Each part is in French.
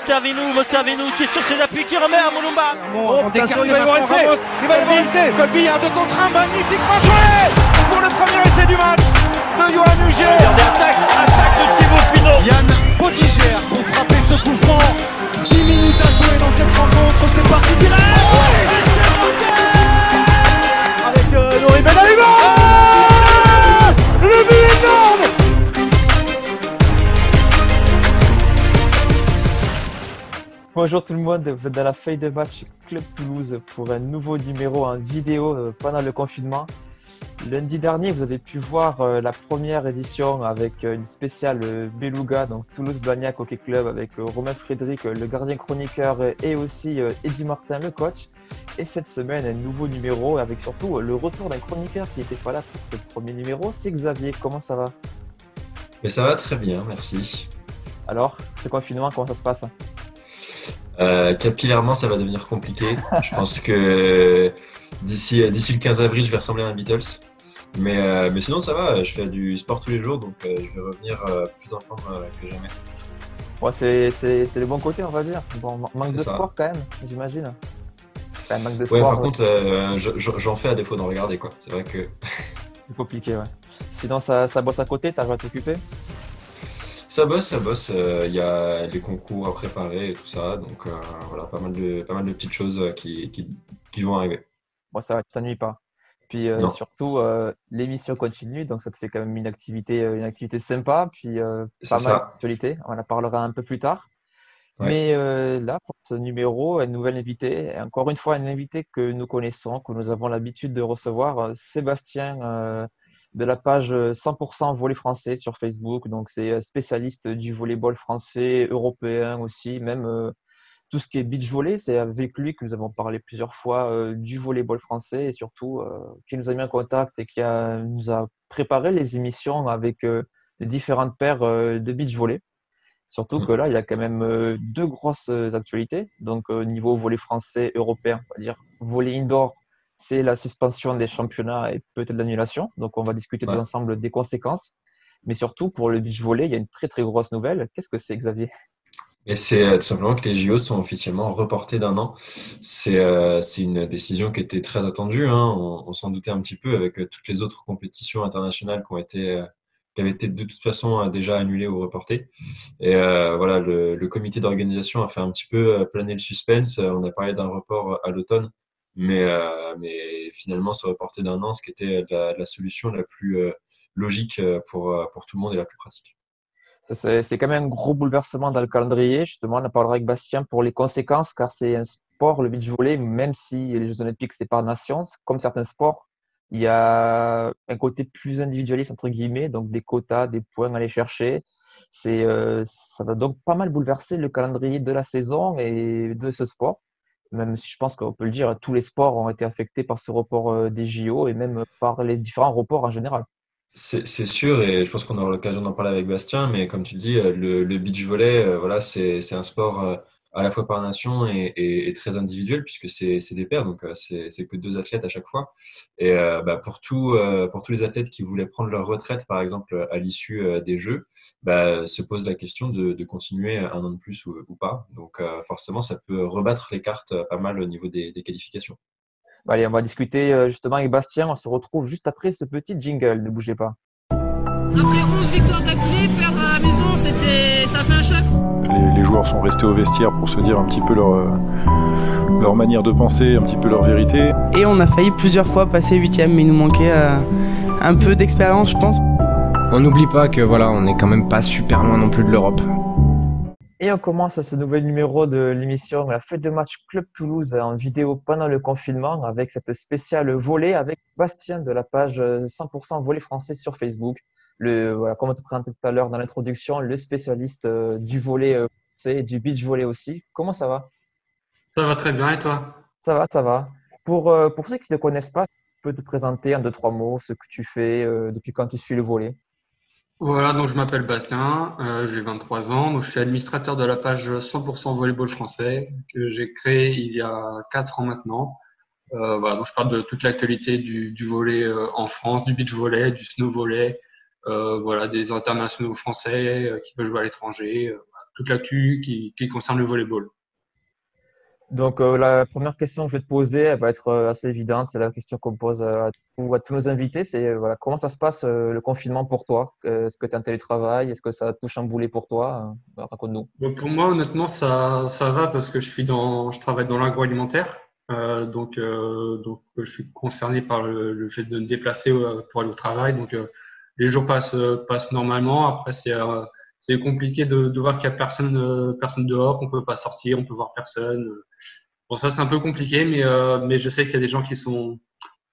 Moscardino qui est sur ses appuis, qui remet à Moulumba. Attention, il va y avoir essai. Colby, 1 2 contre 1, magnifiquement joué pour le premier essai du match de Yoann Huget. Regardez, attaque de Thibaut Pinot. Yann Potticher pour frapper ce coup franc. 10 minutes à jouer dans cette rencontre, c'est parti direct. Avec Nori Benaliba. Le but énorme. Bonjour tout le monde, vous êtes dans la feuille de match Club Toulouse pour un nouveau numéro en vidéo pendant le confinement. Lundi dernier, vous avez pu voir la première édition avec une spéciale Beluga, donc Toulouse-Blagnac Hockey Club avec Romain Frédéric, le gardien chroniqueur, et aussi Eddy Martin, le coach. Et cette semaine, un nouveau numéro avec surtout le retour d'un chroniqueur qui n'était pas là pour ce premier numéro, c'est Xavier. Comment ça va? Mais ça va très bien, merci. Alors, ce confinement, comment ça se passe? Capillairement, ça va devenir compliqué. Je pense que d'ici le 15 avril, je vais ressembler à un Beatles. Mais sinon, ça va. Je fais du sport tous les jours, donc je vais revenir plus en forme que jamais. Ouais, c'est le bon côté, on va dire. Bon, manque de sport quand même, j'imagine. Enfin, manque de sport. Ouais, par contre, j'en fais à défaut d'en regarder, quoi. C'est vrai que c'est compliqué, ouais. Sinon, ça bosse à côté, t'arrives à t'occuper? Ça bosse. Il y a les concours à préparer et tout ça. Donc voilà, pas mal de petites choses qui vont arriver. Bon, ça va, tu t'ennuies pas. Puis surtout, l'émission continue, donc ça te fait quand même une activité sympa. Puis pas mal d'actualité. On en parlera un peu plus tard. Ouais. Mais là, pour ce numéro, un nouvel invité. Encore une fois, un invité que nous connaissons, que nous avons l'habitude de recevoir, Sébastien. De la page 100% volley français sur Facebook. Donc, c'est spécialiste du volleyball français, européen aussi, même tout ce qui est beach volley. C'est avec lui que nous avons parlé plusieurs fois du volleyball français et surtout qui nous a mis en contact et nous a préparé les émissions avec les différentes paires de beach volley. Surtout que là, il y a quand même deux grosses actualités. Donc, au niveau volley français, européen, on va dire volley indoor, c'est la suspension des championnats et peut-être l'annulation. Donc, on va discuter tous ensemble des conséquences. Mais surtout, pour le beach volley, il y a une très, très grosse nouvelle. Qu'est-ce que c'est, Xavier? Et c'est tout simplement que les JO sont officiellement reportés d'un an. C'est une décision qui était très attendue. Hein. On s'en doutait un petit peu avec toutes les autres compétitions internationales qui avaient été de toute façon déjà annulées ou reportées. Et voilà, le comité d'organisation a fait un petit peu planer le suspense. On a parlé d'un report à l'automne. Mais finalement, se reporter d'un an, ce qui était la solution la plus logique pour tout le monde et la plus pratique. C'est quand même un gros bouleversement dans le calendrier. Justement, on en parlera avec Bastien pour les conséquences, car c'est un sport, le beach volley, même si les Jeux Olympiques, c'est par nation, comme certains sports, il y a un côté plus individualiste, entre guillemets, donc des quotas, des points à aller chercher. Ça va donc pas mal bouleverser le calendrier de la saison et de ce sport. Même si je pense qu'on peut le dire, tous les sports ont été affectés par ce report des JO et même par les différents reports en général. C'est sûr, et je pense qu'on aura l'occasion d'en parler avec Bastien, mais comme tu dis, le beach volley, voilà, c'est un sport à la fois par nation et très individuel, puisque c'est des paires, donc c'est que 2 athlètes à chaque fois. Et pour tous les athlètes qui voulaient prendre leur retraite, par exemple, à l'issue des Jeux, se pose la question de continuer un an de plus ou pas. Donc forcément, ça peut rebattre les cartes pas mal au niveau des qualifications. Allez, on va discuter justement avec Bastien. On se retrouve juste après ce petit jingle. Ne bougez pas. Après 11 victoires d'affilée, perdre à la maison, ça a fait un choc. Les joueurs sont restés au vestiaire pour se dire un petit peu leur manière de penser, un petit peu leur vérité. Et on a failli plusieurs fois passer 8e, mais il nous manquait un peu d'expérience, je pense. On n'oublie pas que voilà, on n'est quand même pas super loin non plus de l'Europe. Et on commence ce nouvel numéro de l'émission La fête de match Club Toulouse en vidéo pendant le confinement avec cette spéciale volley avec Bastien de la page 100% volley français sur Facebook. Comme on te présentait tout à l'heure dans l'introduction, le spécialiste du volley français et du beach volley aussi. Comment ça va? Ça va très bien et toi? Ça va. Pour ceux qui ne te connaissent pas, tu peux te présenter en 2-3 mots ce que tu fais depuis quand tu suis le volley. Voilà, donc je m'appelle Bastien, j'ai 23 ans, donc je suis administrateur de la page 100% volleyball français que j'ai créée il y a 4 ans maintenant. Voilà, donc je parle de toute l'actualité du volley en France, du beach volley, du snow volley, voilà, des internationaux français qui veulent jouer à l'étranger, toute l'actu qui concerne le volleyball. Donc, la première question que je vais te poser, elle va être assez évidente. C'est la question qu'on pose tous nos invités. C'est voilà, comment ça se passe le confinement pour toi? Est-ce que tu es en télétravail? Est-ce que ça a tout chamboulé pour toi? Raconte-nous. Bon, pour moi, honnêtement, ça va parce que je travaille dans l'agroalimentaire. Donc, je suis concerné par le fait de me déplacer pour aller au travail. Donc, les jours passent normalement. Après, c'est compliqué de voir qu'il n'y a personne dehors, qu'on ne peut pas sortir, on peut voir personne. Bon, ça, c'est un peu compliqué, mais je sais qu'il y a des gens qui sont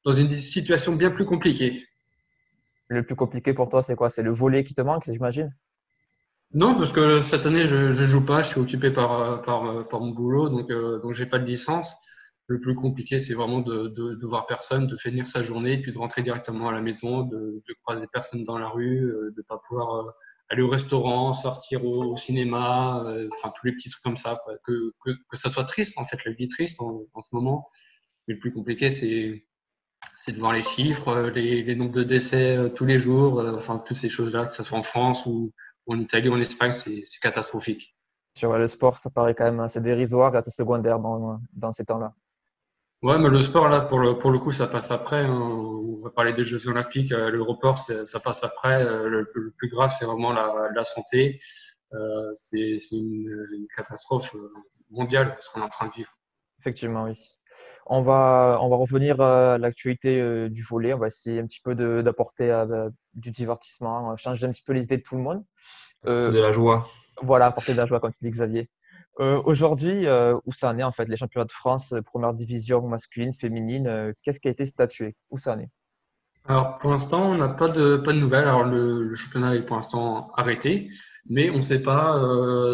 dans une situation bien plus compliquée. Le plus compliqué pour toi, c'est quoi? C'est le volley qui te manque, j'imagine? Non, parce que cette année, je joue pas, je suis occupé par mon boulot, donc j'ai pas de licence. Le plus compliqué, c'est vraiment de voir personne, de finir sa journée, puis de rentrer directement à la maison, de croiser personne dans la rue, de pas pouvoir aller au restaurant, sortir au cinéma, enfin tous les petits trucs comme ça, quoi. Que ça soit triste, en fait, la vie est triste en ce moment. Mais le plus compliqué, c'est de voir les chiffres, les nombres de décès tous les jours, enfin toutes ces choses-là, que ce soit en France ou en Italie ou en Espagne, c'est catastrophique. Sur le sport, ça paraît quand même assez dérisoire, assez secondaire dans ces temps-là. Ouais, mais le sport, là, pour le coup, ça passe après, hein. On va parler des Jeux Olympiques, le report, ça passe après. Le plus grave, c'est vraiment la santé. C'est une catastrophe mondiale, ce qu'on est en train de vivre. Effectivement, oui. On va revenir à l'actualité du volley. On va essayer un petit peu d'apporter du divertissement, changer un petit peu les idées de tout le monde. C'est de la joie. Voilà, apporter de la joie, comme tu dis, Xavier. Aujourd'hui, où ça en est en fait, les championnats de France, première division masculine, féminine, qu'est-ce qui a été statué? Où ça en est? Alors, pour l'instant, on n'a pas de nouvelles. Alors, le championnat est pour l'instant arrêté, mais on ne sait pas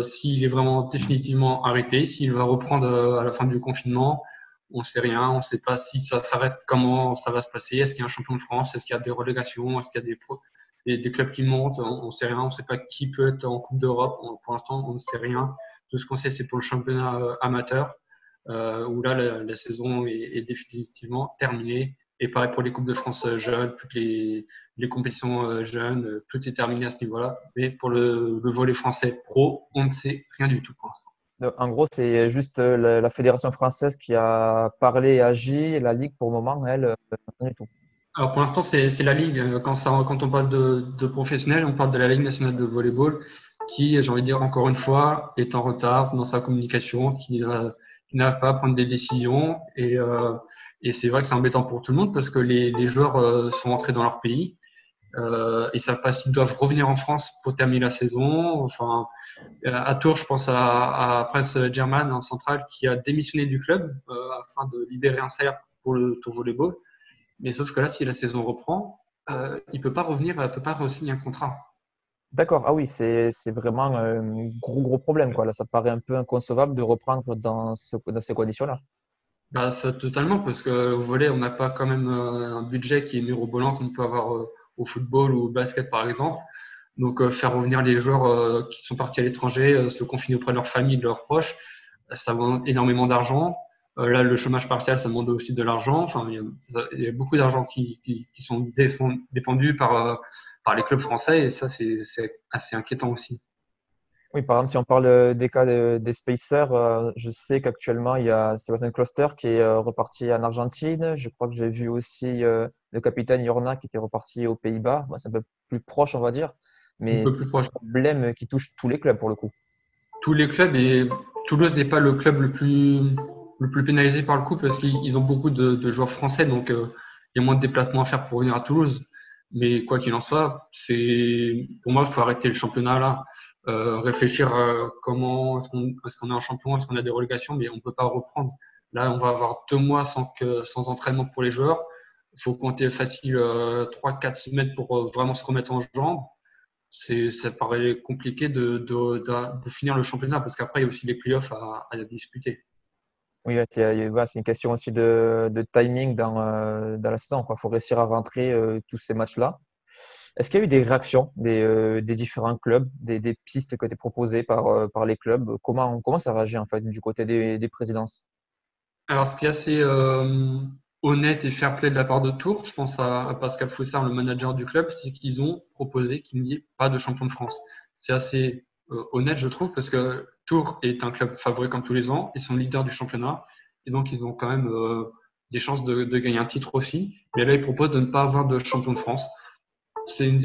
s'il est vraiment définitivement arrêté, s'il va reprendre à la fin du confinement. On ne sait rien. On ne sait pas si ça s'arrête, comment ça va se passer. Est-ce qu'il y a un champion de France? Est-ce qu'il y a des relégations? Est-ce qu'il y a des clubs qui montent? On ne sait rien. On ne sait pas qui peut être en Coupe d'Europe. Pour l'instant, on ne sait rien. Tout ce qu'on sait, c'est pour le championnat amateur, où là, la saison est définitivement terminée. Et pareil pour les Coupes de France jeunes, toutes les compétitions jeunes, tout est terminé à ce niveau-là. Mais pour le volley français pro, on ne sait rien du tout pour l'instant. En gros, c'est juste la fédération française qui a parlé et agi. Et la Ligue, pour le moment, elle, rien du tout. Alors pour l'instant, c'est la Ligue. Quand on parle de professionnels, on parle de la Ligue nationale de volleyball qui, j'ai envie de dire encore une fois, est en retard dans sa communication, qui n'arrive pas à prendre des décisions. Et c'est vrai que c'est embêtant pour tout le monde parce que les joueurs sont entrés dans leur pays. Ils savent pas s'ils doivent revenir en France pour terminer la saison. Enfin, à Tours, je pense à Prince Germain en centrale qui a démissionné du club afin de libérer un salaire pour le tour volleyball. Mais sauf que là, si la saison reprend, il peut pas revenir, il peut pas re-signer un contrat. D'accord. Ah oui, c'est vraiment un gros problème, quoi. Là, ça paraît un peu inconcevable de reprendre dans ces conditions-là. Bah, ça, totalement, parce que au volley, on n'a pas quand même un budget qui est mirobolant comme on peut avoir au football ou au basket, par exemple. Donc, faire revenir les joueurs qui sont partis à l'étranger, se confiner auprès de leur famille, de leurs proches, ça demande énormément d'argent. Là, le chômage partiel, ça demande aussi de l'argent. Enfin, il y a beaucoup d'argent qui sont dépendus par les clubs français, et ça, c'est assez inquiétant aussi. Oui, par exemple, si on parle des cas des Spacers, je sais qu'actuellement, il y a Sébastien Kloster qui est reparti en Argentine. Je crois que j'ai vu aussi le capitaine Jorna qui était reparti aux Pays-Bas. Bon, c'est un peu plus proche, on va dire, mais c'est un problème qui touche tous les clubs pour le coup. Tous les clubs, et Toulouse n'est pas le club le plus pénalisé par le coup parce qu'ils ont beaucoup de joueurs français, donc il y a moins de déplacements à faire pour venir à Toulouse. Mais quoi qu'il en soit, pour moi, il faut arrêter le championnat là. Réfléchir comment est-ce qu'on est en champion, est-ce qu'on a des relégations, mais on ne peut pas reprendre. Là, on va avoir 2 mois sans entraînement pour les joueurs. Il faut compter facile 3-4 semaines pour vraiment se remettre en jambes. Ça paraît compliqué de finir le championnat parce qu'après, il y a aussi les playoffs à disputer. Oui, c'est une question aussi de timing dans la saison. Il faut réussir à rentrer tous ces matchs-là. Est-ce qu'il y a eu des réactions des différents clubs, des pistes qui ont été proposées par les clubs? Comment ça réagit en fait du côté des présidences? Alors, ce qui est assez honnête et fair play de la part de Tours, je pense à Pascal Foussard, le manager du club, c'est qu'ils ont proposé qu'il n'y ait pas de champion de France. C'est assez honnête, je trouve, parce que Tours est un club favori comme tous les ans. Ils sont leaders du championnat. Et donc, ils ont quand même des chances de gagner un titre aussi. Mais là, ils proposent de ne pas avoir de champion de France. C'est une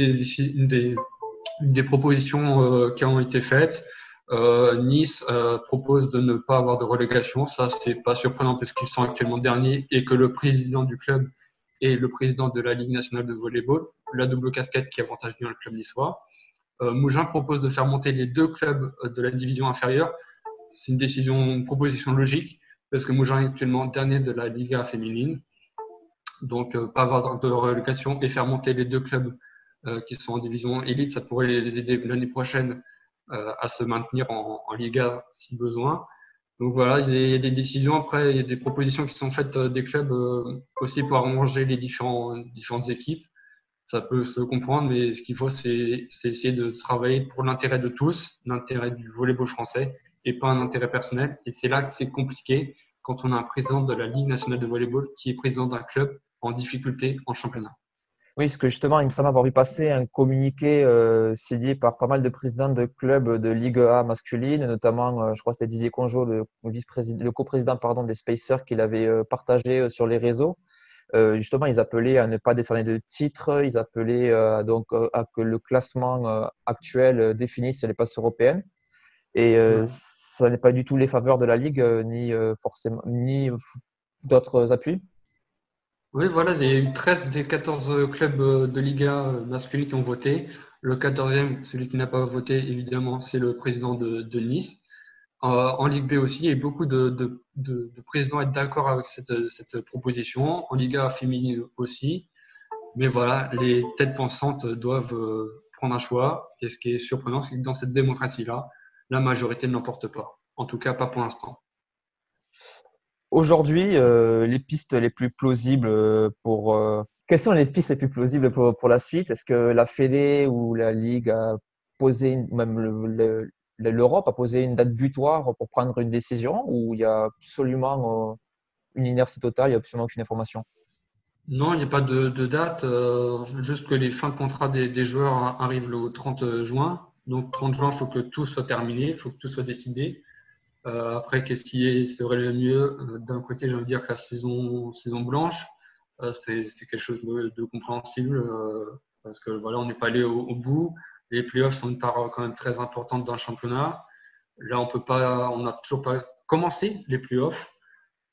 des propositions qui ont été faites. Nice propose de ne pas avoir de relégation. Ça, c'est pas surprenant parce qu'ils sont actuellement derniers et que le président du club est le président de la Ligue nationale de volleyball, la double casquette qui avantage bien le club niçois. Mougins propose de faire monter les 2 clubs de la division inférieure. C'est une proposition logique parce que Mougins est actuellement dernier de la Liga féminine. Donc, pas avoir de relégation et faire monter les 2 clubs qui sont en division élite, ça pourrait les aider l'année prochaine à se maintenir en Liga si besoin. Donc voilà, il y a des décisions. Après, il y a des propositions qui sont faites des clubs aussi pour arranger les différentes équipes. Ça peut se comprendre, mais ce qu'il faut, c'est essayer de travailler pour l'intérêt de tous, l'intérêt du volleyball français et pas un intérêt personnel. Et c'est là que c'est compliqué quand on a un président de la Ligue nationale de volleyball qui est président d'un club en difficulté en championnat. Oui, parce que justement, il me semble avoir vu passer un communiqué signé par pas mal de présidents de clubs de Ligue A masculine, notamment, je crois que c'était Didier Conjo, le coprésident des Spacers, qui l'avait partagé sur les réseaux. Justement, ils appelaient à ne pas décerner de titres, ils appelaient donc à que le classement actuel définisse les places européennes. Et ça n'est pas du tout les faveurs de la Ligue, ni d'autres appuis. Oui, voilà, il y a eu 13 des 14 clubs de Liga masculine qui ont voté. Le 14e, celui qui n'a pas voté, évidemment, c'est le président de Nice. En Ligue B aussi, il y a eu beaucoup de présidents être d'accord avec cette proposition. En Liga féminine aussi. Mais voilà, les têtes pensantes doivent prendre un choix. Et ce qui est surprenant, c'est que dans cette démocratie-là, la majorité ne l'emporte pas. En tout cas, pas pour l'instant. Aujourd'hui, les pistes les plus plausibles quelles sont les pistes les plus plausibles pour la suite? Est-ce que la Fédé ou la Ligue a posé, même l'Europe a posé une date butoir pour prendre une décision, ou il y a absolument une inertie totale, il n'y a absolument aucune information? Non, il n'y a pas de date, juste que les fins de contrat des joueurs arrivent le 30 juin. Donc 30 juin, il faut que tout soit terminé, il faut que tout soit décidé. Après, qu'est-ce qui serait le mieux? D'un côté, j'ai envie de dire que la saison blanche, c'est quelque chose de compréhensible parce que voilà, on n'est pas allé au bout. Les playoffs sont une part quand même très importante dans le championnat. Là, on n'a toujours pas commencé les playoffs.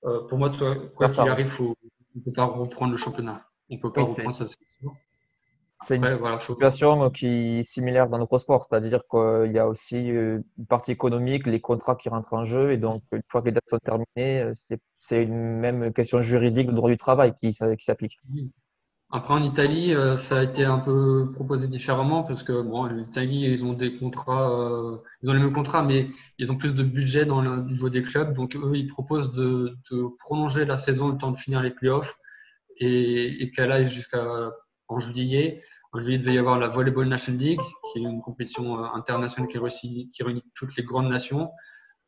Pour moi, quoi qu'il arrive, on ne peut pas reprendre le championnat. On ne peut pas reprendre ça, c'est sûr. C'est une situation qui est similaire dans notre sport, c'est-à-dire qu'il y a aussi une partie économique, les contrats qui rentrent en jeu, et donc une fois que les dates sont terminées, c'est une même question juridique, le droit du travail qui s'applique. Après, en Italie, ça a été un peu proposé différemment parce que bon, l'Italie, ils ont des contrats, ils ont les mêmes contrats, mais ils ont plus de budget dans le niveau des clubs. Donc, eux, ils proposent de prolonger la saison le temps de finir les playoffs et qu'elle aille jusqu'en juillet. En juillet, il devait y avoir la Volleyball National League, qui est une compétition internationale qui réunit toutes les grandes nations.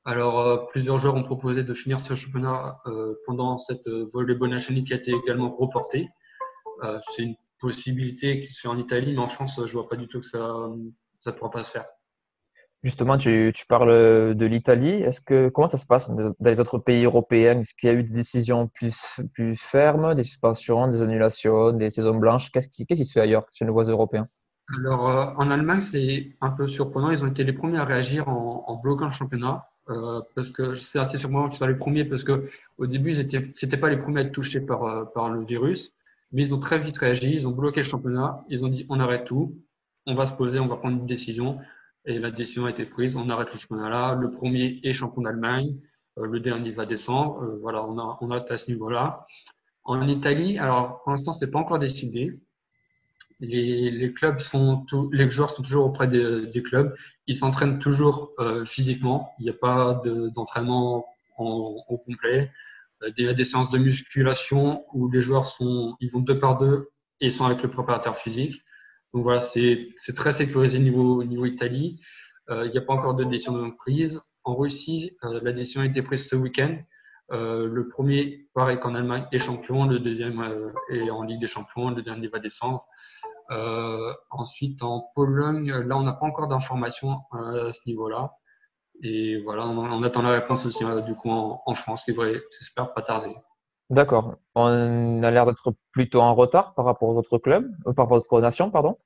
Alors, plusieurs joueurs ont proposé de finir ce championnat pendant cette Volleyball National League qui a été également reportée. C'est une possibilité qui se fait en Italie, mais en France, je ne vois pas du tout que ça ne pourra pas se faire. Justement, tu parles de l'Italie. Comment ça se passe dans les autres pays européens? Est-ce qu'il y a eu des décisions plus fermes, des suspensions, des annulations, des saisons blanches? Qu'est-ce qui se fait ailleurs chez nos voisins européens? Alors, en Allemagne, c'est un peu surprenant. Ils ont été les premiers à réagir en bloquant le championnat. Parce que c'est assez surprenant qu'ils soient les premiers, parce qu'au début, c'était pas les premiers à être touchés par le virus. Mais ils ont très vite réagi, ils ont bloqué le championnat, ils ont dit on arrête tout, on va se poser, on va prendre une décision. Et la décision a été prise, on arrête le championnat-là. Le premier est champion d'Allemagne, le dernier va descendre. Voilà, on arrête à ce niveau-là. En Italie, alors pour l'instant, c'est pas encore décidé. Les joueurs sont toujours auprès des clubs. Ils s'entraînent toujours physiquement. Il n'y a pas d'entraînement au complet. Il y a des séances de musculation où les joueurs ils vont 2 par 2 et ils sont avec le préparateur physique. Donc voilà, c'est très sécurisé niveau Italie. Il n'y a pas encore de décision prise. En Russie, la décision a été prise ce week-end. Le premier, pareil qu'en Allemagne, est champion. Le deuxième est en Ligue des Champions. Le dernier va descendre. Ensuite, en Pologne, là, on n'a pas encore d'informations à ce niveau-là. Et voilà, on attend la réponse aussi du coup en France qui devrait, j'espère, pas tarder. D'accord. On a l'air d'être plutôt en retard par rapport aux autres clubs, par rapport aux autres nations, pardon.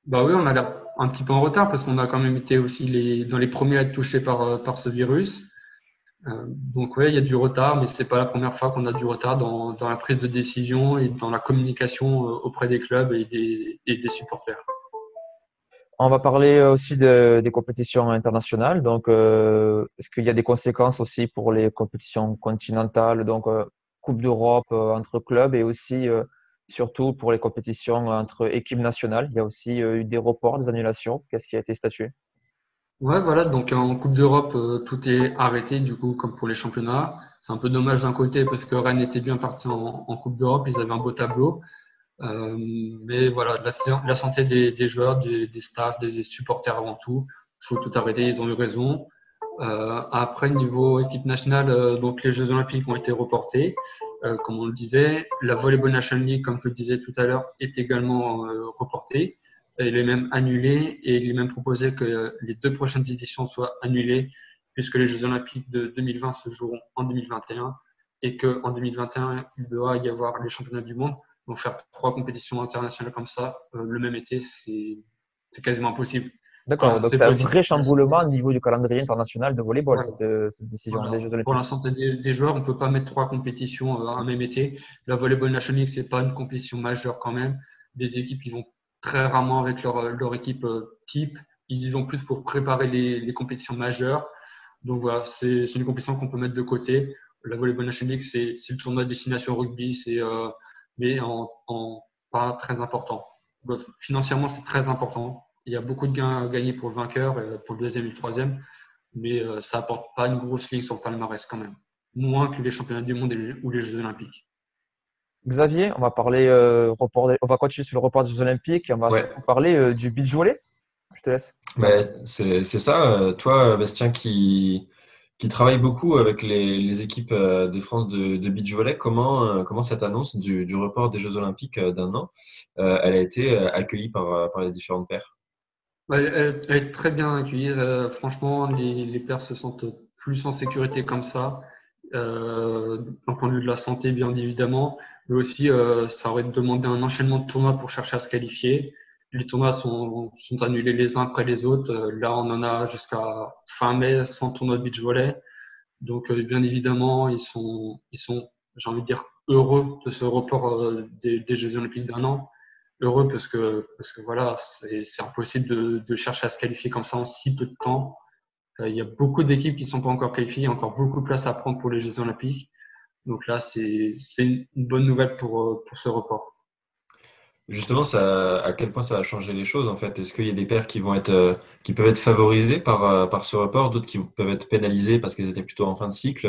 Bah oui, on a l'air un petit peu en retard parce qu'on a quand même été aussi dans les premiers à être touchés par ce virus. Donc oui, il y a du retard, mais c'est pas la première fois qu'on a du retard dans la prise de décision et dans la communication auprès des clubs et des supporters. On va parler aussi des compétitions internationales. Donc, est-ce qu'il y a des conséquences aussi pour les compétitions continentales, donc Coupe d'Europe entre clubs et aussi surtout pour les compétitions entre équipes nationales? Il y a aussi eu des reports, des annulations. Qu'est-ce qui a été statué? Ouais, voilà, donc en Coupe d'Europe, tout est arrêté du coup, comme pour les championnats. C'est un peu dommage d'un côté parce que Rennes était bien parti en Coupe d'Europe, ils avaient un beau tableau. Mais voilà, la santé des joueurs, des staffs, des supporters avant tout, il faut tout arrêter, ils ont eu raison. Après, niveau équipe nationale, donc les Jeux Olympiques ont été reportés, comme on le disait. La Volleyball National League, comme je le disais tout à l'heure, est également reportée. Il est même annulé et il est même proposé que les 2 prochaines éditions soient annulées puisque les Jeux Olympiques de 2020 se joueront en 2021 et qu'en 2021, il doit y avoir les championnats du monde. Donc faire 3 compétitions internationales comme ça le même été, c'est quasiment impossible. D'accord, Enfin, donc c'est un vrai chamboulement au niveau du calendrier international de volleyball, cette décision des Jeux Olympiques. Pour la santé des joueurs, on ne peut pas mettre 3 compétitions un même été. La Volleyball National League, ce n'est pas une compétition majeure quand même. Les équipes, ils vont très rarement avec leur équipe type. Ils y vont plus pour préparer les compétitions majeures. Donc voilà, c'est une compétition qu'on peut mettre de côté. La Volleyball National League, c'est le tournoi destination rugby, mais pas très important. Donc, financièrement, c'est très important. Il y a beaucoup de gains à gagner pour le vainqueur, pour le deuxième et le troisième, mais ça apporte pas une grosse ligne sur le palmarès quand même. Moins que les championnats du monde ou les Jeux Olympiques. Xavier, on va parler on va continuer sur le report des Jeux Olympiques et on va surtout parler du beach volley. Je te laisse. C'est ça. Toi, Bastien, qui travaille beaucoup avec les équipes de France de beach volley, comment cette annonce du report des Jeux Olympiques d'un an, elle a été accueillie par les différentes paires? Elle est très bien accueillie. Franchement, les paires se sentent plus en sécurité comme ça. D'un point de vue de la santé, bien évidemment, mais aussi ça aurait demandé un enchaînement de tournois pour chercher à se qualifier. Les tournois sont annulés les uns après les autres. Là, on en a jusqu'à fin mai sans tournoi de beach volley. Donc, bien évidemment, ils sont, j'ai envie de dire, heureux de ce report des Jeux Olympiques d'un an. Heureux parce que voilà, c'est impossible de chercher à se qualifier comme ça en si peu de temps. Il y a beaucoup d'équipes qui ne sont pas encore qualifiées. Il y a encore beaucoup de place à prendre pour les Jeux Olympiques. Donc là, c'est une bonne nouvelle pour ce report. Justement, à quel point ça va changer les choses en fait? Est-ce qu'il y a des paires qui peuvent être favorisées par ce report, d'autres qui peuvent être pénalisées parce qu'elles étaient plutôt en fin de cycle?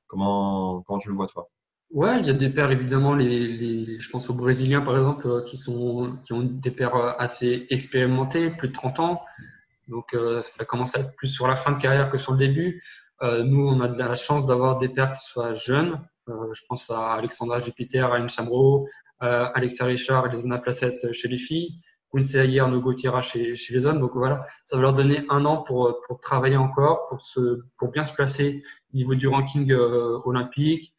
Comment tu le vois toi? Ouais, il y a des paires évidemment, je pense aux Brésiliens par exemple, qui ont des paires assez expérimentées, plus de 30 ans. Donc ça commence à être plus sur la fin de carrière que sur le début. Nous, on a de la chance d'avoir des paires qui soient jeunes. Je pense à Alexandra Jupiter, Aline Chamreau, Alexa Richard et Lesana Placette chez les filles, Quincy Aguirre, Arnaud Gauthier chez les hommes. Donc voilà, ça va leur donner un an pour travailler encore, pour bien se placer au niveau du ranking olympique,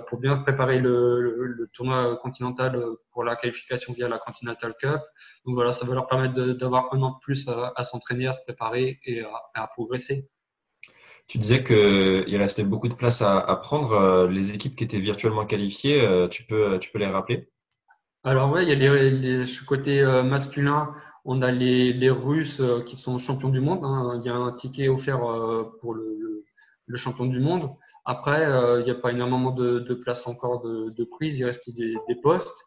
pour bien préparer le tournoi continental pour la qualification via la Continental Cup. Donc voilà, ça va leur permettre d'avoir un an de plus à s'entraîner, à se préparer et à progresser. Tu disais qu'il restait beaucoup de place à prendre. Les équipes qui étaient virtuellement qualifiées, tu peux les rappeler? Alors ouais, il y a côté masculin, on a les Russes qui sont champions du monde. Hein. Il y a un ticket offert pour le champion du monde. Après, il n'y a pas énormément de place encore de prise. Il reste des postes.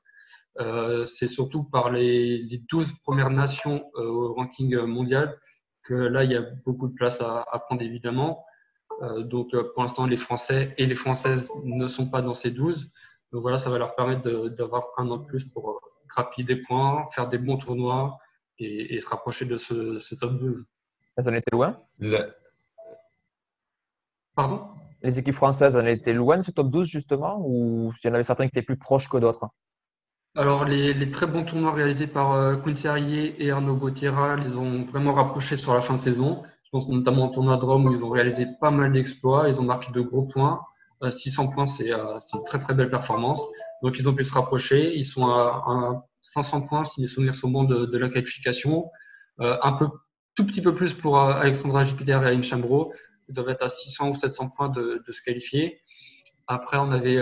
C'est surtout par les 12 premières nations au ranking mondial que là, il y a beaucoup de place à prendre évidemment. Donc pour l'instant, les Français et les Françaises ne sont pas dans ces 12. Donc voilà, ça va leur permettre d'avoir un an de plus pour grappiller des points, faire des bons tournois et se rapprocher de ce top 12. Elles en étaient loin? Pardon? Les équipes françaises en étaient loin de ce top 12 justement, ou il y en avait certains qui étaient plus proches que d'autres? Alors, les très bons tournois réalisés par Quincy Harrier et Arnaud Gauthiera les ont vraiment rapprochés sur la fin de saison. Je pense notamment au tournoi de Rome où ils ont réalisé pas mal d'exploits. Ils ont marqué de gros points. 600 points, c'est une très très belle performance. Donc, ils ont pu se rapprocher. Ils sont à 500 points, si mes souvenirs sont bons, de la qualification. Tout petit peu plus pour Alexandra Jupiter et Aline Chambreau. Ils doivent être à 600 ou 700 points de se qualifier. Après, on avait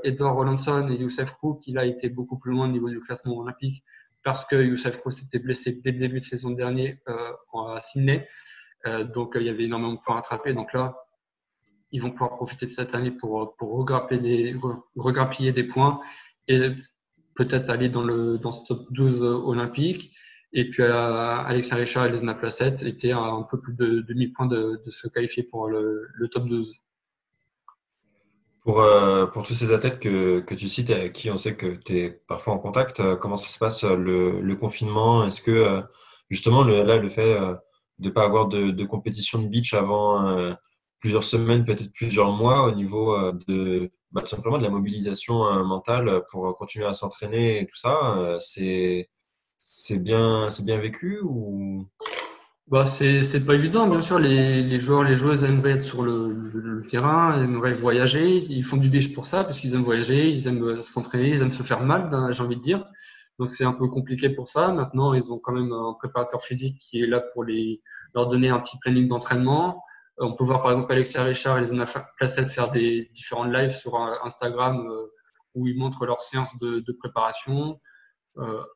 Edward Rollandson et Youssef Roux qui, là, étaient beaucoup plus loin au niveau du classement olympique parce que Youssef Roux s'était blessé dès le début de saison dernier à Sydney. Donc, il y avait énormément de points à rattraper. Donc là, ils vont pouvoir profiter de cette année pour regrappiller des points et peut-être aller dans ce top 12 olympique. Et puis, Alexa Richard et Lesna Placette étaient à un peu plus de 1000 points de se qualifier pour le top 12. Pour tous ces athlètes que tu cites et avec qui on sait que tu es parfois en contact, comment ça se passe le confinement? Est-ce que justement le fait de ne pas avoir de compétition de beach avant plusieurs semaines, peut-être plusieurs mois au niveau tout simplement de la mobilisation mentale pour continuer à s'entraîner et tout ça, c'est bien vécu ou? C'est pas évident, bien sûr. Les joueurs, les joueuses aimeraient être sur le terrain, ils aimeraient voyager. Ils font du beach pour ça, parce qu'ils aiment voyager, ils aiment s'entraîner, ils aiment se faire mal, j'ai envie de dire. Donc c'est un peu compliqué pour ça. Maintenant, ils ont quand même un préparateur physique qui est là pour leur donner un petit planning d'entraînement. On peut voir par exemple Alexia Richard et Lesna Placette faire des différents lives sur Instagram où ils montrent leurs séances de préparation.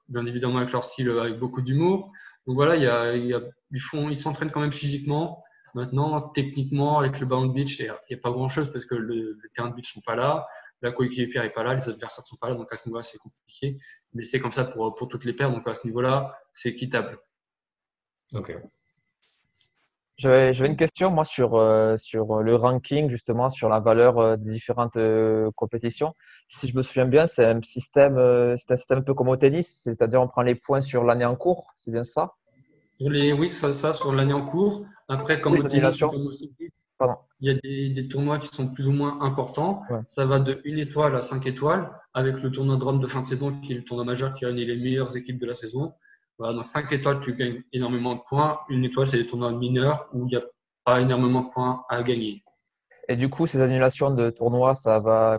Bien évidemment avec leur style, avec beaucoup d'humour. Donc voilà, ils s'entraînent quand même physiquement. Maintenant, techniquement, avec le ballon de beach, il n'y a pas grand-chose parce que le terrain de beach ne sont pas là, la coéquipière n'est pas là, les adversaires ne sont pas là, donc à ce niveau-là, c'est compliqué. Mais c'est comme ça pour toutes les paires, donc à ce niveau-là, c'est équitable. Ok. J'avais une question, moi, sur le ranking, justement, sur la valeur des différentes compétitions. Si je me souviens bien, c'est un système un peu comme au tennis, c'est-à-dire on prend les points sur l'année en cours, c'est bien ça? Oui, c'est ça, sur l'année en cours. Après, comme au tennis, Pardon. il y a des tournois qui sont plus ou moins importants. Ouais. Ça va de 1 étoile à 5 étoiles, avec le tournoi de Rome de fin de saison, qui est le tournoi majeur qui réunit les meilleures équipes de la saison. Voilà, donc 5 étoiles, tu gagnes énormément de points. 1 étoile, c'est des tournois mineurs où il n'y a pas énormément de points à gagner. Et du coup, ces annulations de tournois,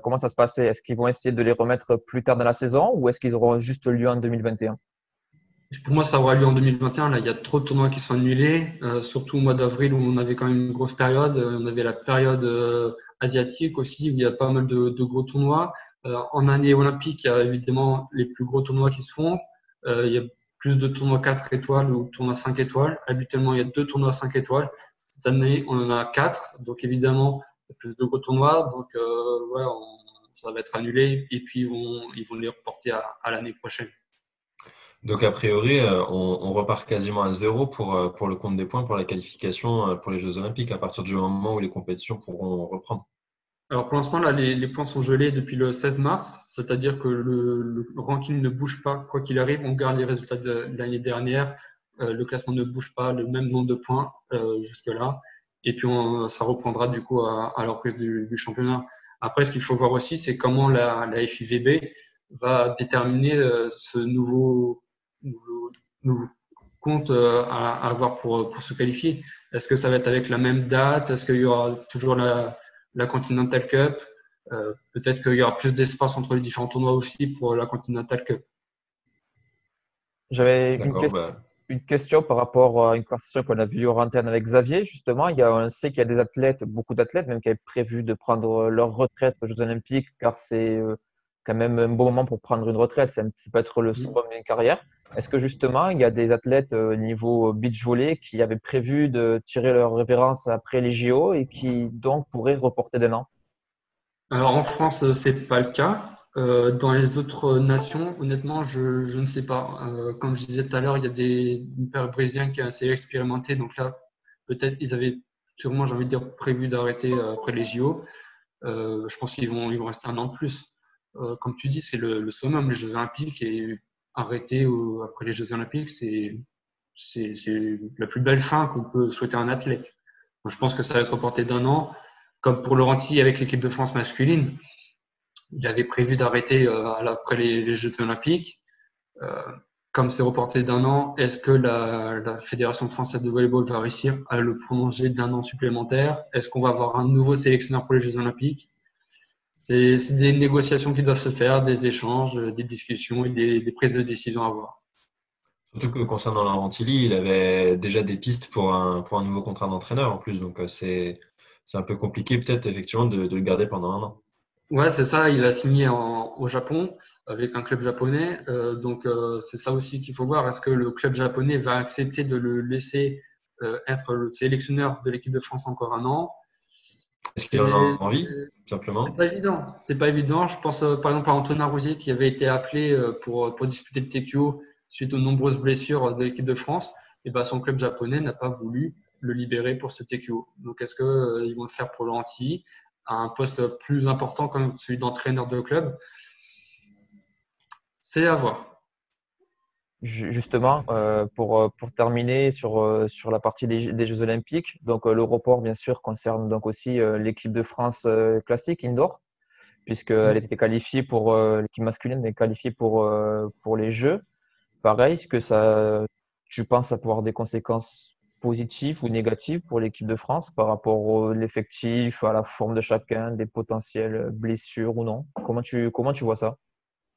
comment ça se passer? Est-ce qu'ils vont essayer de les remettre plus tard dans la saison ou est-ce qu'ils auront juste lieu en 2021? Pour moi, ça aura lieu en 2021. Là, il y a trop de tournois qui sont annulés, surtout au mois d'avril où on avait quand même une grosse période. On avait la période asiatique aussi où il y a pas mal de gros tournois. En année olympique, il y a évidemment les plus gros tournois qui se font. Il y a plus de tournois 4 étoiles ou tournois 5 étoiles. Habituellement, il y a 2 tournois 5 étoiles. Cette année, on en a 4. Donc, évidemment, il y a plus de gros tournois. Donc, ça va être annulé. Et puis, ils vont les reporter à l'année prochaine. Donc, a priori, on repart quasiment à zéro pour le compte des points pour la qualification pour les Jeux Olympiques à partir du moment où les compétitions pourront reprendre. Alors, pour l'instant, là, les points sont gelés depuis le 16 mars, c'est-à-dire que le ranking ne bouge pas. Quoi qu'il arrive, on garde les résultats de l'année dernière. Le classement ne bouge pas, le même nombre de points jusque-là. Et puis, ça reprendra du coup à la reprise du championnat. Après, ce qu'il faut voir aussi, c'est comment la FIVB va déterminer ce nouveau compte à avoir pour se qualifier. Est-ce que ça va être avec la même date? Est-ce qu'il y aura toujours la Continental Cup? Peut-être qu'il y aura plus d'espace entre les différents tournois aussi pour la Continental Cup. J'avais une question par rapport à une conversation qu'on a vue hors antenne avec Xavier. Justement, on sait qu'il y a des athlètes, beaucoup d'athlètes même, qui avaient prévu de prendre leur retraite aux Jeux Olympiques car c'est quand même un bon moment pour prendre une retraite. Ça peut être le summum d'une carrière. Est-ce que justement, il y a des athlètes au niveau beach volley qui avaient prévu de tirer leur révérence après les JO et qui donc pourraient reporter d'un an? Alors en France, c'est pas le cas. Dans les autres nations, honnêtement, je ne sais pas. Comme je disais tout à l'heure, il y a une paire brésilienne qui a assez expérimenté. Donc là, peut-être ils avaient sûrement, j'ai envie de dire, prévu d'arrêter après les JO. Je pense qu'ils vont rester un an de plus. Comme tu dis, c'est le summum, les Jeux Olympiques, et arrêter après les Jeux Olympiques, c'est la plus belle fin qu'on peut souhaiter à un athlète. Donc, je pense que ça va être reporté d'un an, comme pour Laurenti avec l'équipe de France masculine. il avait prévu d'arrêter après les Jeux olympiques. Comme c'est reporté d'1 an, est-ce que la Fédération française de volleyball va réussir à le prolonger d'1 an supplémentaire? Est-ce qu'on va avoir un nouveau sélectionneur pour les Jeux olympiques? C'est des négociations qui doivent se faire, des échanges, des discussions et des prises de décision à avoir. Surtout que concernant Laurent-Tilly, il avait déjà des pistes pour un nouveau contrat d'entraîneur en plus. Donc, c'est un peu compliqué peut-être effectivement de le garder pendant 1 an. Ouais, c'est ça. Il a signé au Japon avec un club japonais. Donc, c'est ça aussi qu'il faut voir. Est-ce que le club japonais va accepter de le laisser être le sélectionneur de l'équipe de France encore 1 an? Est-ce qu'il en a envie, simplement? C'est pas évident. C'est pas évident. Je pense par exemple à Antonin Rousier qui avait été appelé pour disputer le TQO suite aux nombreuses blessures de l'équipe de France. Et ben, son club japonais n'a pas voulu le libérer pour ce TQO. Donc, est-ce qu'ils vont le faire pour Laurent-Tilly à un poste plus important comme celui d'entraîneur de club? C'est à voir. Justement, pour terminer sur la partie des Jeux Olympiques, donc le report bien sûr concerne donc aussi l'équipe de France classique indoor, puisqu'elle était qualifiée pour l'équipe masculine est qualifiée pour les Jeux. Pareil, est-ce que tu penses ça pouvoir avoir des conséquences positives ou négatives pour l'équipe de France par rapport à l'effectif, à la forme de chacun, des potentielles blessures ou non? Comment tu vois ça?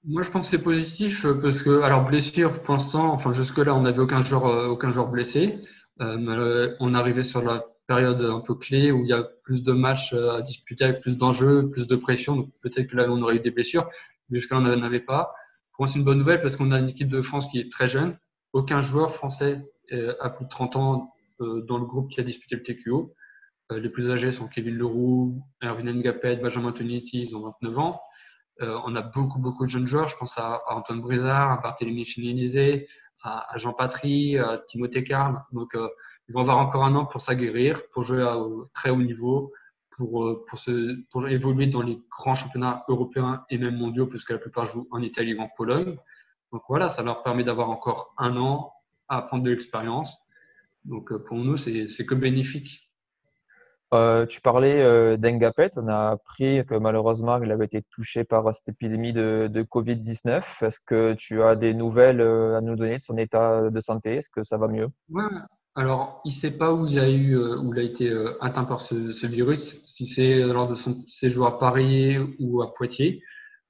Moi, je pense que c'est positif parce que, alors, blessure, pour l'instant, enfin, jusque-là, on n'avait aucun joueur blessé. On arrivait sur la période un peu clé où il y a plus de matchs à disputer avec plus d'enjeux, plus de pression. Donc, peut-être que là, on aurait eu des blessures, mais jusque-là, on n'en avait pas. Pour moi, c'est une bonne nouvelle parce qu'on a une équipe de France qui est très jeune. Aucun joueur français a plus de 30 ans dans le groupe qui a disputé le TQO. Les plus âgés sont Kevin Leroux, Erwin Ngapet, Benjamin Tonietti, ils ont 29 ans. On a beaucoup de jeunes joueurs. Je pense à Antoine Brizard, à Barthélémy Chenilizé, à Jean Patry, à Timothée Carle. Donc, ils vont avoir encore 1 an pour s'aguerrir, pour jouer à très haut niveau, pour évoluer dans les grands championnats européens et même mondiaux, puisque la plupart jouent en Italie ou en Pologne. Donc voilà, ça leur permet d'avoir encore 1 an à prendre de l'expérience. Donc pour nous, c'est que bénéfique. Tu parlais d'Ngapet. On a appris que malheureusement, il avait été touché par cette épidémie de Covid-19. Est-ce que tu as des nouvelles à nous donner de son état de santé? Est-ce que ça va mieux? Ouais. Alors, il ne sait pas où il a été atteint par ce virus, si c'est lors de son séjour à Paris ou à Poitiers.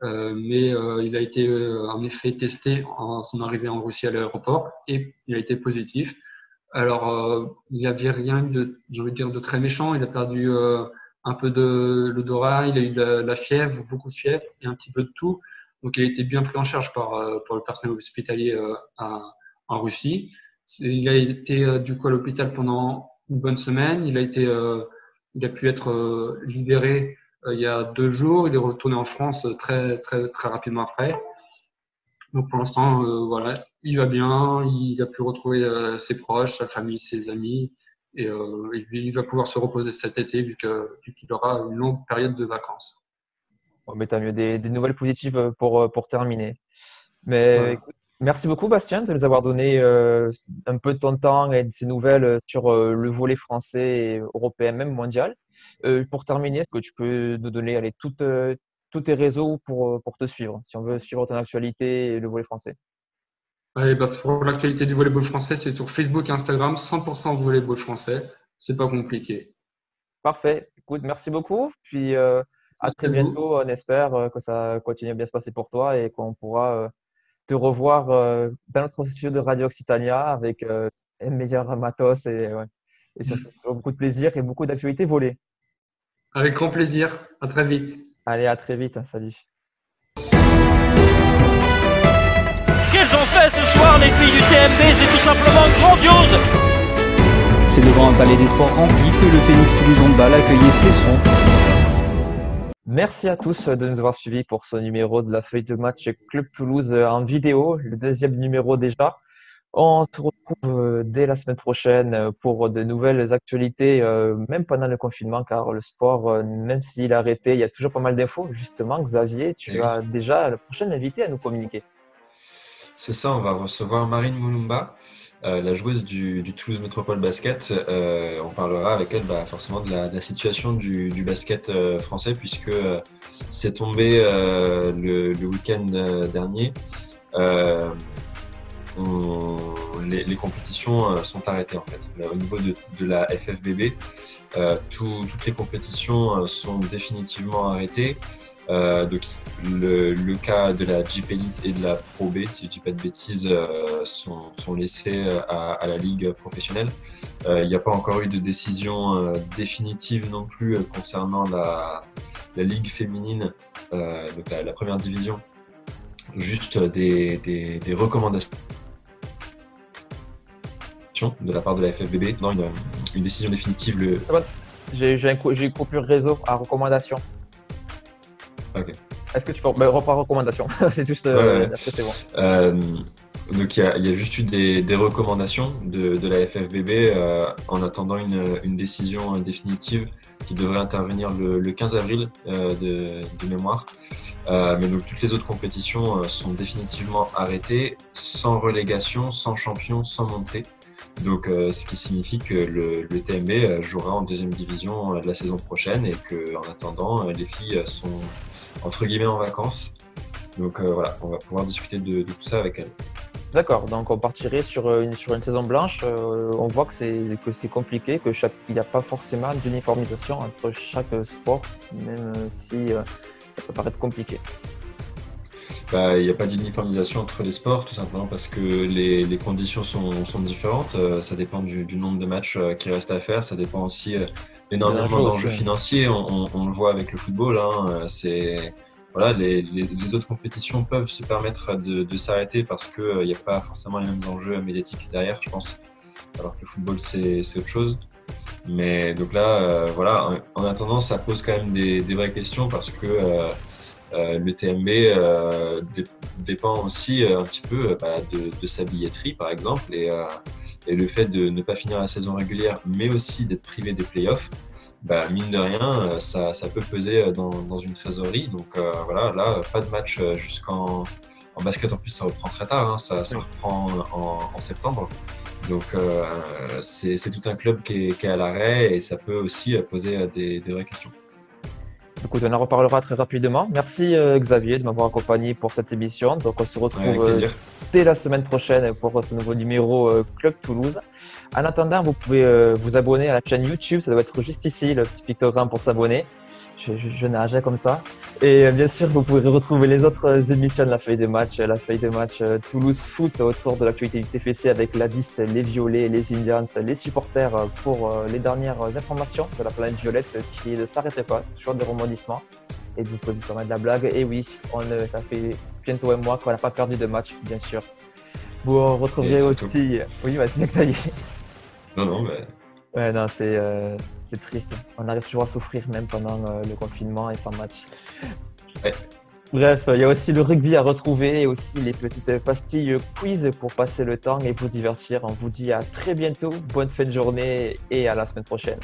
Mais il a été en effet testé en son arrivée en Russie à l'aéroport et il a été positif. Alors, il n'y avait rien de très méchant. Il a perdu un peu de l'odorat, il a eu la fièvre, beaucoup de fièvre et un petit peu de tout. Donc, il a été bien pris en charge par le personnel hospitalier en Russie. Il a été du coup à l'hôpital pendant une bonne semaine. Il a pu être libéré il y a 2 jours. Il est retourné en France très rapidement après. Donc pour l'instant, voilà, il va bien. Il a pu retrouver ses proches, sa famille, ses amis, et il va pouvoir se reposer cet été vu qu'il aura une longue période de vacances. Bon, mais t'as mieux des nouvelles positives pour terminer. Mais Voilà. écoute, merci beaucoup Bastien de nous avoir donné un peu de ton temps et de ces nouvelles sur le volley français et européen, même mondial. Pour terminer, est-ce que tu peux nous donner tous tes réseaux pour te suivre, si on veut suivre ton actualité et le volley français? Allez, pour l'actualité du volleyball français, c'est sur Facebook et Instagram, 100% volleyball français. C'est pas compliqué. Parfait. Écoute, merci beaucoup. Puis à très bientôt. On espère que ça continue à bien se passer pour toi et qu'on pourra te revoir dans notre studio de Radio Occitania avec un meilleur matos et surtout beaucoup de plaisir et beaucoup d'actualités volées. Avec grand plaisir. À très vite. Allez, à très vite. Salut. Qu'elles ont fait ce soir, les filles du TMB, c'est tout simplement grandiose. C'est devant un palais des sports rempli que le Phoenix Toulouse Handball accueillait Cesson. Merci à tous de nous avoir suivis pour ce numéro de la feuille de match Club Toulouse en vidéo, le 2e numéro déjà. On se retrouve dès la semaine prochaine pour de nouvelles actualités, même pendant le confinement, car le sport, même s'il est arrêté, il y a toujours pas mal d'infos. Justement, Xavier, tu as déjà le prochain invité à nous communiquer. C'est ça, on va recevoir Marine Moulumba, la joueuse du Toulouse Métropole Basket. On parlera avec elle forcément de la situation du basket français, puisque c'est tombé le week-end dernier. Les compétitions sont arrêtées en fait. Au niveau de la FFBB, toutes les compétitions sont définitivement arrêtées. Donc le cas de la Jeep Elite et de la Pro B, si je ne dis pas de bêtises, sont laissés à la ligue professionnelle. Il n'y a pas encore eu de décision définitive non plus concernant la ligue féminine, donc la première division. Juste des recommandations de la part de la FFBB. Non, une décision définitive. J'ai une coupure réseau à recommandation. Ok. Est-ce que tu peux reprendre recommandation? C'est juste. C'est bon. Donc il y a juste eu des recommandations de la FFBB en attendant une décision définitive qui devrait intervenir le 15 avril de mémoire. Mais donc toutes les autres compétitions sont définitivement arrêtées, sans relégation, sans champion, sans montée. Donc ce qui signifie que le TMB jouera en deuxième division la saison prochaine et qu'en attendant, les filles sont entre guillemets en vacances. Donc voilà, on va pouvoir discuter de tout ça avec elles. D'accord, donc on partirait sur une saison blanche. On voit que c'est compliqué, qu'il n'y a pas forcément d'uniformisation entre chaque sport, même si ça peut paraître compliqué. Il n'y a pas d'uniformisation entre les sports, tout simplement parce que les conditions sont différentes. Ça dépend du nombre de matchs qui restent à faire. Ça dépend aussi énormément d'enjeux financiers. On le voit avec le football. Voilà, les autres compétitions peuvent se permettre de s'arrêter parce qu'il n'y a pas forcément les mêmes enjeux médiatiques derrière, je pense. Alors que le football, c'est autre chose. Mais donc là, voilà, en attendant, ça pose quand même des vraies questions parce que le TMB dépend aussi un petit peu de sa billetterie, par exemple, et le fait de ne pas finir la saison régulière, mais aussi d'être privé des playoffs. Mine de rien, ça peut peser dans une trésorerie. Donc voilà, là, pas de match jusqu'en basket. En plus, ça reprend très tard. Hein, ça reprend en septembre. Donc c'est tout un club qui est à l'arrêt et ça peut aussi poser des vraies questions. Écoute, on en reparlera très rapidement. Merci Xavier de m'avoir accompagné pour cette émission. Donc on se retrouve dès la semaine prochaine pour ce nouveau numéro Club Toulouse. En attendant, vous pouvez vous abonner à la chaîne YouTube. Ça doit être juste ici, le petit pictogramme pour s'abonner. Je nageais comme ça. Et bien sûr, vous pouvez retrouver les autres émissions de la feuille de match. La feuille de match Toulouse Foot autour de l'actualité du TFC avec la liste, les Violets, les Indians, les supporters pour les dernières informations de la planète violette qui ne s'arrêtait pas, toujours des rebondissements. Et vous pouvez vous permettre de la blague. Et oui, ça fait bientôt un mois qu'on n'a pas perdu de match, bien sûr. Vous retrouverez aussi. Oui, c'est Xavier. Non, mais. Ouais, non, c'est triste. On arrive toujours à souffrir même pendant le confinement et sans match. Ouais. Bref, il y a aussi le rugby à retrouver et aussi les petites pastilles quiz pour passer le temps et vous divertir. On vous dit à très bientôt, bonne fin de journée et à la semaine prochaine.